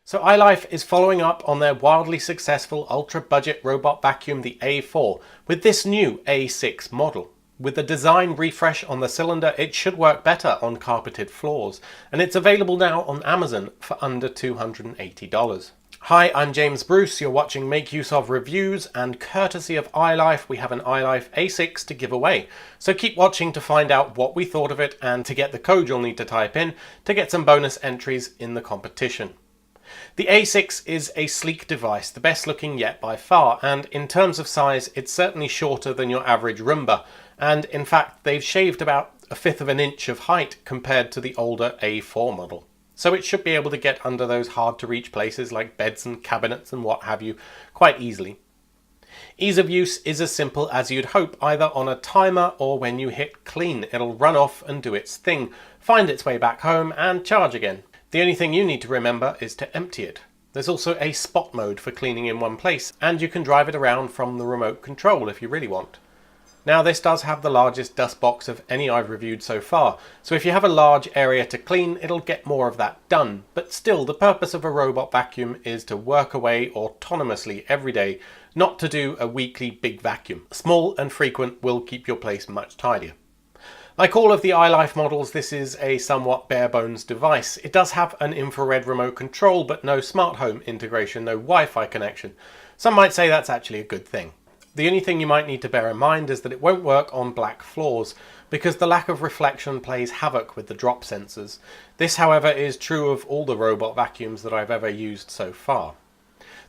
So iLife is following up on their wildly successful ultra-budget robot vacuum, the A4, with this new A6 model. With a design refresh on the cylinder, it should work better on carpeted floors, and it's available now on Amazon for under $280. Hi, I'm James Bruce, you're watching Make Use Of Reviews, and courtesy of iLife, we have an iLife A6 to give away. So keep watching to find out what we thought of it and to get the code you'll need to type in to get some bonus entries in the competition. The A6 is a sleek device, the best looking yet by far, and in terms of size it's certainly shorter than your average Roomba, and in fact they've shaved about 1/5 of an inch of height compared to the older A4 model. So it should be able to get under those hard to reach places like beds and cabinets and what have you quite easily. Ease of use is as simple as you'd hope, either on a timer or when you hit clean. It'll run off and do its thing, find its way back home and charge again. The only thing you need to remember is to empty it. There's also a spot mode for cleaning in one place, and you can drive it around from the remote control if you really want. Now this does have the largest dust box of any I've reviewed so far, so if you have a large area to clean, it'll get more of that done. But still, the purpose of a robot vacuum is to work away autonomously every day, not to do a weekly big vacuum. Small and frequent will keep your place much tidier. Like all of the iLife models, this is a somewhat bare-bones device. It does have an infrared remote control, but no smart home integration, no Wi-Fi connection. Some might say that's actually a good thing. The only thing you might need to bear in mind is that it won't work on black floors, because the lack of reflection plays havoc with the drop sensors. This, however, is true of all the robot vacuums that I've ever used so far.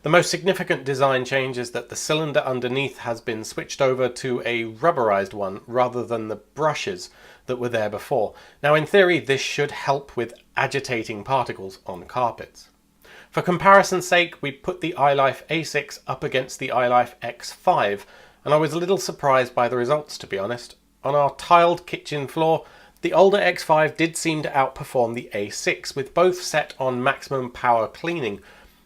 The most significant design change is that the cylinder underneath has been switched over to a rubberized one rather than the brushes that were there before. Now in theory this should help with agitating particles on carpets. For comparison's sake, we put the iLife A6 up against the iLife X5, and I was a little surprised by the results, to be honest. On our tiled kitchen floor, the older X5 did seem to outperform the A6, with both set on maximum power cleaning.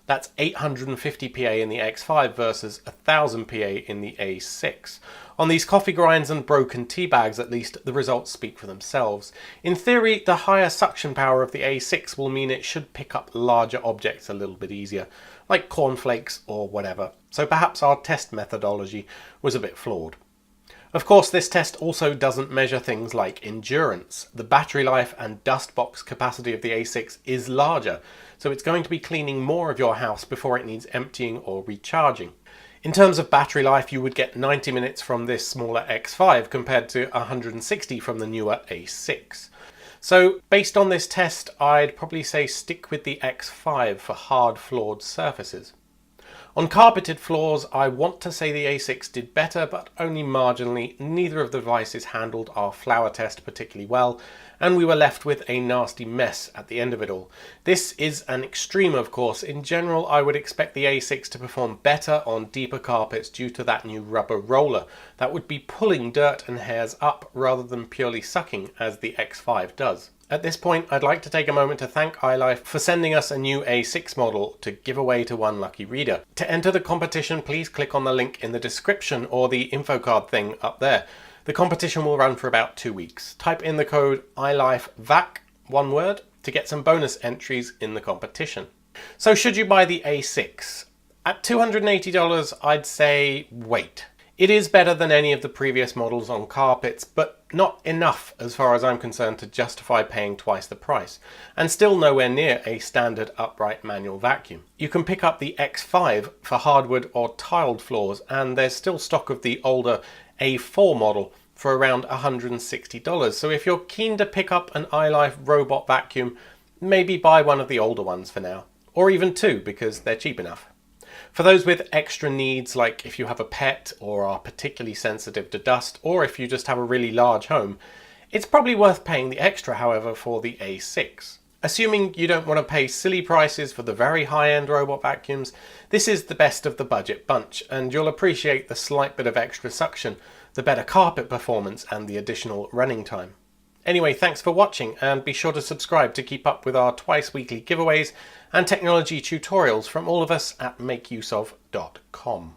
That's 850 PA in the X5 versus 1000 PA in the A6. On these coffee grinds and broken tea bags, at least, the results speak for themselves. In theory, the higher suction power of the A6 will mean it should pick up larger objects a little bit easier, like cornflakes or whatever, so perhaps our test methodology was a bit flawed. Of course, this test also doesn't measure things like endurance. The battery life and dust box capacity of the A6 is larger, so it's going to be cleaning more of your house before it needs emptying or recharging. In terms of battery life, you would get 90 minutes from this smaller X5 compared to 160 from the newer A6. So based on this test, I'd probably say stick with the X5 for hard floored surfaces. On carpeted floors, I want to say the A6 did better, but only marginally. Neither of the devices handled our flour test particularly well, and we were left with a nasty mess at the end of it all. This is an extreme, of course. In general, I would expect the A6 to perform better on deeper carpets due to that new rubber roller that would be pulling dirt and hairs up rather than purely sucking as the X5 does. At this point, I'd like to take a moment to thank iLife for sending us a new A6 model to give away to one lucky reader. To enter the competition, please click on the link in the description or the info card thing up there. The competition will run for about 2 weeks. Type in the code iLifeVAC, one word, to get some bonus entries in the competition. So should you buy the A6? At $280, I'd say wait. It is better than any of the previous models on carpets, but not enough as far as I'm concerned to justify paying twice the price, and still nowhere near a standard upright manual vacuum. You can pick up the X5 for hardwood or tiled floors, and there's still stock of the older A4 model for around $160. So if you're keen to pick up an iLife robot vacuum, maybe buy one of the older ones for now, or even two because they're cheap enough. For those with extra needs, like if you have a pet or are particularly sensitive to dust, or if you just have a really large home, it's probably worth paying the extra, however, for the A6. Assuming you don't want to pay silly prices for the very high-end robot vacuums, this is the best of the budget bunch, and you'll appreciate the slight bit of extra suction, the better carpet performance, and the additional running time. Anyway, thanks for watching, and be sure to subscribe to keep up with our twice-weekly giveaways and technology tutorials from all of us at makeuseof.com.